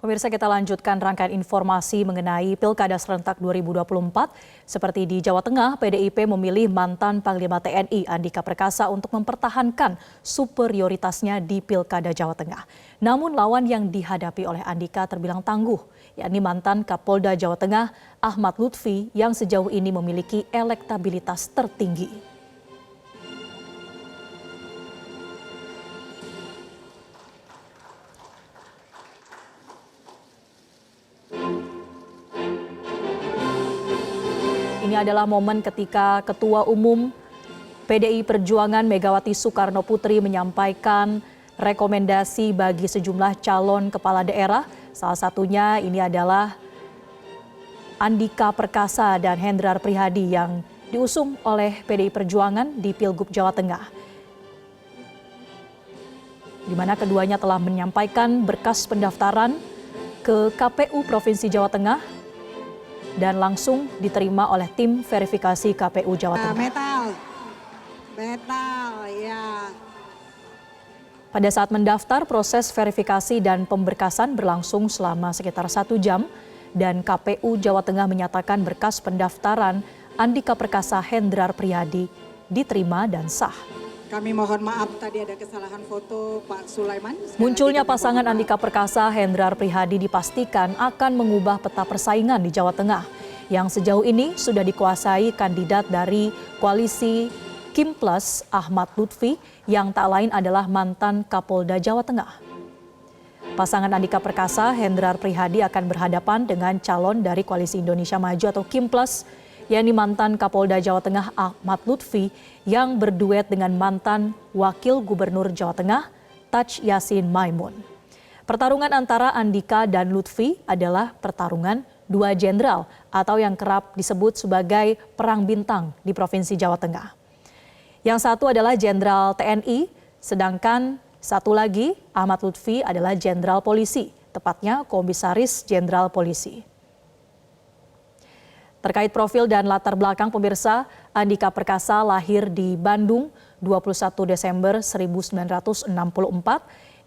Pemirsa, kita lanjutkan rangkaian informasi mengenai Pilkada Serentak 2024. Seperti di Jawa Tengah, PDIP memilih mantan Panglima TNI Andika Perkasa untuk mempertahankan superioritasnya di Pilkada Jawa Tengah. Namun lawan yang dihadapi oleh Andika terbilang tangguh, yakni mantan Kapolda Jawa Tengah Ahmad Lutfi yang sejauh ini memiliki elektabilitas tertinggi. Ini adalah momen ketika Ketua Umum PDI Perjuangan Megawati Soekarno Putri menyampaikan rekomendasi bagi sejumlah calon kepala daerah. Salah satunya ini adalah Andika Perkasa dan Hendrar Prihadi yang diusung oleh PDI Perjuangan di Pilgub Jawa Tengah, di mana keduanya telah menyampaikan berkas pendaftaran ke KPU Provinsi Jawa Tengah dan langsung diterima oleh tim verifikasi KPU Jawa Tengah. Ya. Pada saat mendaftar, proses verifikasi dan pemberkasan berlangsung selama sekitar 1 jam dan KPU Jawa Tengah menyatakan berkas pendaftaran Andika Perkasa Hendrar Prihadi diterima dan sah. Kami mohon maaf tadi ada kesalahan foto Pak Sulaiman. Munculnya pasangan Andika Perkasa Hendrar Prihadi dipastikan akan mengubah peta persaingan di Jawa Tengah yang sejauh ini sudah dikuasai kandidat dari koalisi Kim Plus Ahmad Lutfi yang tak lain adalah mantan Kapolda Jawa Tengah. Pasangan Andika Perkasa Hendrar Prihadi akan berhadapan dengan calon dari koalisi Indonesia Maju atau Kim Plus, yakni mantan Kapolda Jawa Tengah Ahmad Lutfi yang berduet dengan mantan Wakil Gubernur Jawa Tengah Taj Yassin Maimun. Pertarungan antara Andika dan Lutfi adalah pertarungan dua jenderal atau yang kerap disebut sebagai perang bintang di Provinsi Jawa Tengah. Yang satu adalah Jenderal TNI, sedangkan satu lagi Ahmad Lutfi adalah Jenderal Polisi, tepatnya Komisaris Jenderal Polisi. Terkait profil dan latar belakang pemirsa, Andika Perkasa lahir di Bandung 21 Desember 1964.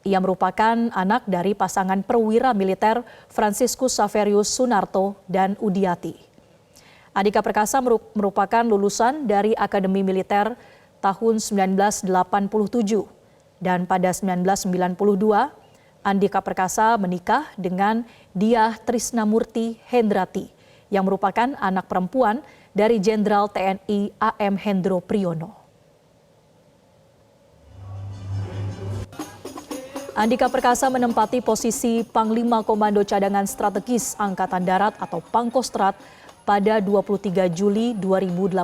Ia merupakan anak dari pasangan perwira militer Franciscus Saverius Sunarto dan Udiati. Andika Perkasa merupakan lulusan dari Akademi Militer tahun 1987 dan pada 1992 Andika Perkasa menikah dengan Diah Trisnamurti Hendrati yang merupakan anak perempuan dari Jenderal TNI AM Hendro Priyono. Andika Perkasa menempati posisi Panglima Komando Cadangan Strategis Angkatan Darat atau Pangkostrat pada 23 Juli 2018.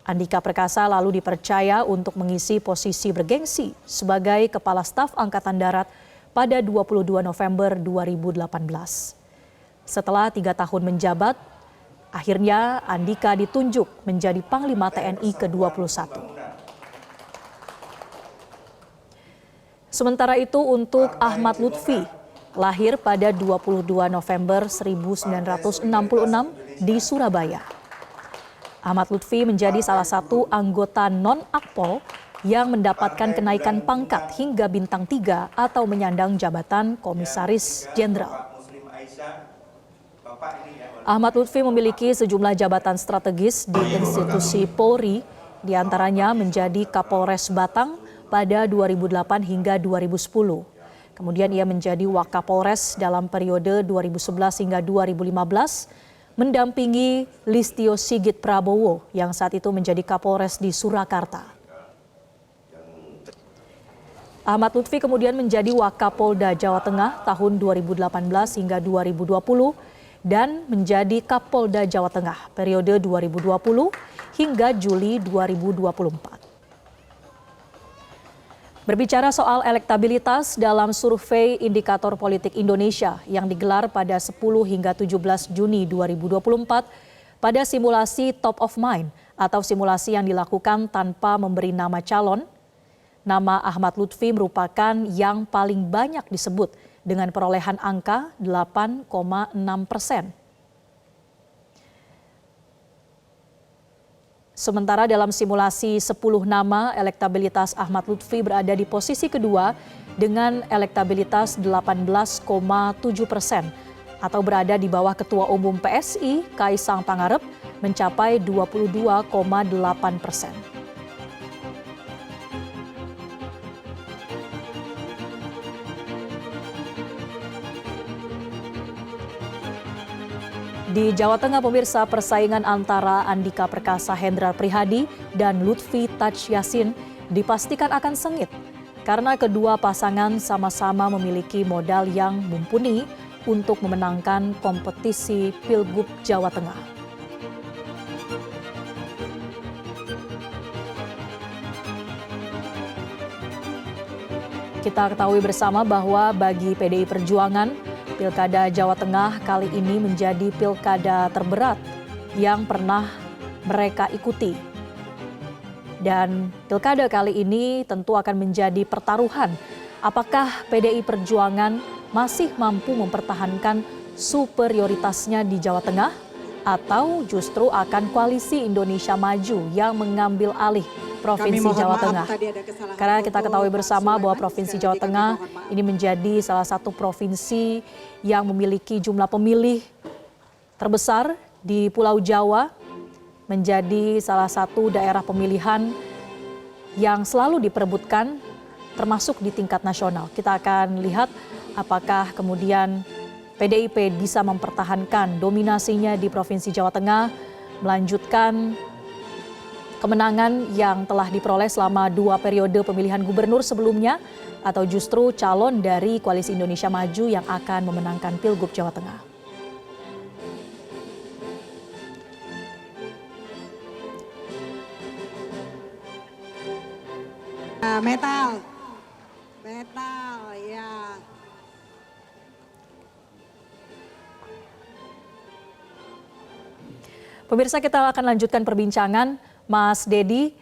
Andika Perkasa lalu dipercaya untuk mengisi posisi bergengsi sebagai Kepala Staf Angkatan Darat pada 22 November 2018. Setelah 3 tahun menjabat, akhirnya Andika ditunjuk menjadi Panglima TNI ke-21. Sementara itu untuk Ahmad Lutfi, lahir pada 22 November 1966 di Surabaya. Ahmad Lutfi menjadi salah satu anggota non-Akpol yang mendapatkan kenaikan pangkat hingga bintang 3 atau menyandang jabatan Komisaris Jenderal. Ahmad Lutfi memiliki sejumlah jabatan strategis di institusi Polri, diantaranya menjadi Kapolres Batang pada 2008 hingga 2010. Kemudian ia menjadi Wakapolres dalam periode 2011 hingga 2015, mendampingi Listio Sigit Prabowo yang saat itu menjadi Kapolres di Surakarta. Ahmad Lutfi kemudian menjadi Wakapolda Jawa Tengah tahun 2018 hingga 2020 dan menjadi Kapolda Jawa Tengah periode 2020 hingga Juli 2024. Berbicara soal elektabilitas dalam survei Indikator Politik Indonesia yang digelar pada 10 hingga 17 Juni 2024 pada simulasi Top of Mind atau simulasi yang dilakukan tanpa memberi nama calon, nama Ahmad Lutfi merupakan yang paling banyak disebut dengan perolehan angka 8,6%. Sementara dalam simulasi 10 nama, elektabilitas Ahmad Lutfi berada di posisi kedua dengan elektabilitas 18,7% atau berada di bawah Ketua Umum PSI Kaisang Pangarep mencapai 22,8%. Di Jawa Tengah, pemirsa, persaingan antara Andika Perkasa Hendrar Prihadi dan Lutfi Taj Yassin dipastikan akan sengit karena kedua pasangan sama-sama memiliki modal yang mumpuni untuk memenangkan kompetisi Pilgub Jawa Tengah. Kita ketahui bersama bahwa bagi PDI Perjuangan, Pilkada Jawa Tengah kali ini menjadi pilkada terberat yang pernah mereka ikuti. Dan pilkada kali ini tentu akan menjadi pertaruhan apakah PDI Perjuangan masih mampu mempertahankan superioritasnya di Jawa Tengah atau justru akan koalisi Indonesia Maju yang mengambil alih Provinsi Jawa Tengah. Karena kita ketahui bersama bahwa Provinsi Jawa Tengah ini menjadi salah satu provinsi yang memiliki jumlah pemilih terbesar di Pulau Jawa, menjadi salah satu daerah pemilihan yang selalu diperebutkan termasuk di tingkat nasional. Kita akan lihat apakah kemudian PDIP bisa mempertahankan dominasinya di Provinsi Jawa Tengah, melanjutkan kemenangan yang telah diperoleh selama 2 periode pemilihan gubernur sebelumnya, atau justru calon dari Koalisi Indonesia Maju yang akan memenangkan Pilgub Jawa Tengah. Metal, ya. Pemirsa, kita akan lanjutkan perbincangan. Mas Dedi,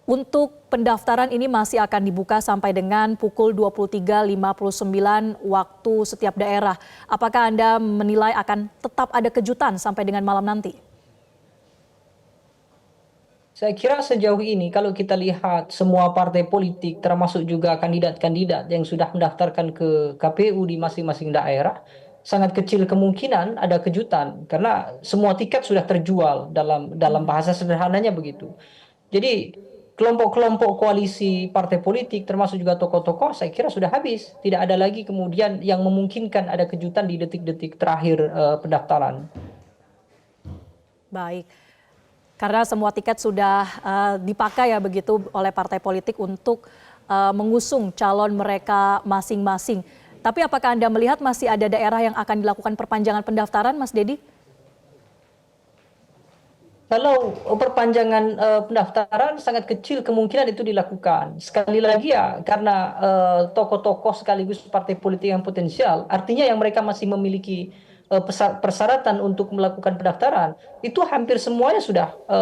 untuk pendaftaran ini masih akan dibuka sampai dengan pukul 23.59 waktu setiap daerah. Apakah Anda menilai akan tetap ada kejutan sampai dengan malam nanti? Saya kira sejauh ini kalau kita lihat semua partai politik termasuk juga kandidat-kandidat yang sudah mendaftarkan ke KPU di masing-masing daerah, sangat kecil kemungkinan ada kejutan karena semua tiket sudah terjual dalam bahasa sederhananya begitu. Jadi kelompok-kelompok koalisi partai politik termasuk juga tokoh-tokoh saya kira sudah habis. Tidak ada lagi kemudian yang memungkinkan ada kejutan di detik-detik terakhir pendaftaran. Baik. Karena semua tiket sudah dipakai ya begitu oleh partai politik untuk mengusung calon mereka masing-masing. Tapi apakah Anda melihat masih ada daerah yang akan dilakukan perpanjangan pendaftaran, Mas Dedi? Kalau perpanjangan pendaftaran sangat kecil kemungkinan itu dilakukan. Sekali lagi ya, karena tokoh-tokoh sekaligus partai politik yang potensial, artinya yang mereka masih memiliki persyaratan untuk melakukan pendaftaran, itu hampir semuanya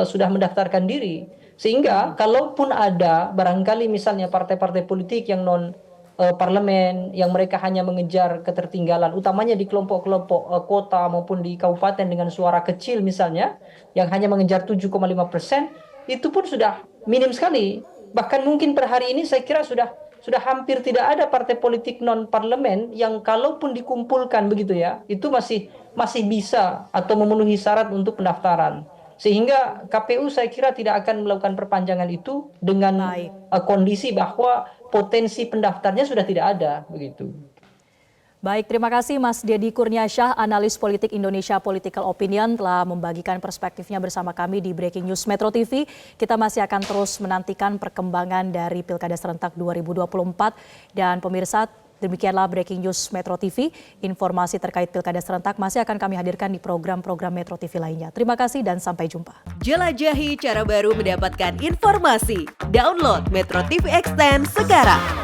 sudah mendaftarkan diri. Sehingga kalaupun ada barangkali misalnya partai-partai politik yang non parlemen yang mereka hanya mengejar ketertinggalan utamanya di kelompok-kelompok kota maupun di kabupaten dengan suara kecil misalnya yang hanya mengejar 7,5%, itu pun sudah minim sekali. Bahkan mungkin per hari ini saya kira sudah hampir tidak ada partai politik non parlemen yang kalaupun dikumpulkan begitu ya itu masih bisa atau memenuhi syarat untuk pendaftaran. Sehingga KPU saya kira tidak akan melakukan perpanjangan itu dengan kondisi bahwa potensi pendaftarnya sudah tidak ada begitu. Baik, terima kasih Mas Dedi Kurniasyah, analis politik Indonesia Political Opinion telah membagikan perspektifnya bersama kami di Breaking News Metro TV. Kita masih akan terus menantikan perkembangan dari Pilkada Serentak 2024 dan pemirsa, demikianlah Breaking News Metro TV. Informasi terkait Pilkada Serentak masih akan kami hadirkan di program-program Metro TV lainnya. Terima kasih dan sampai jumpa. Jelajahi cara baru mendapatkan informasi. Download Metro TV Extend sekarang.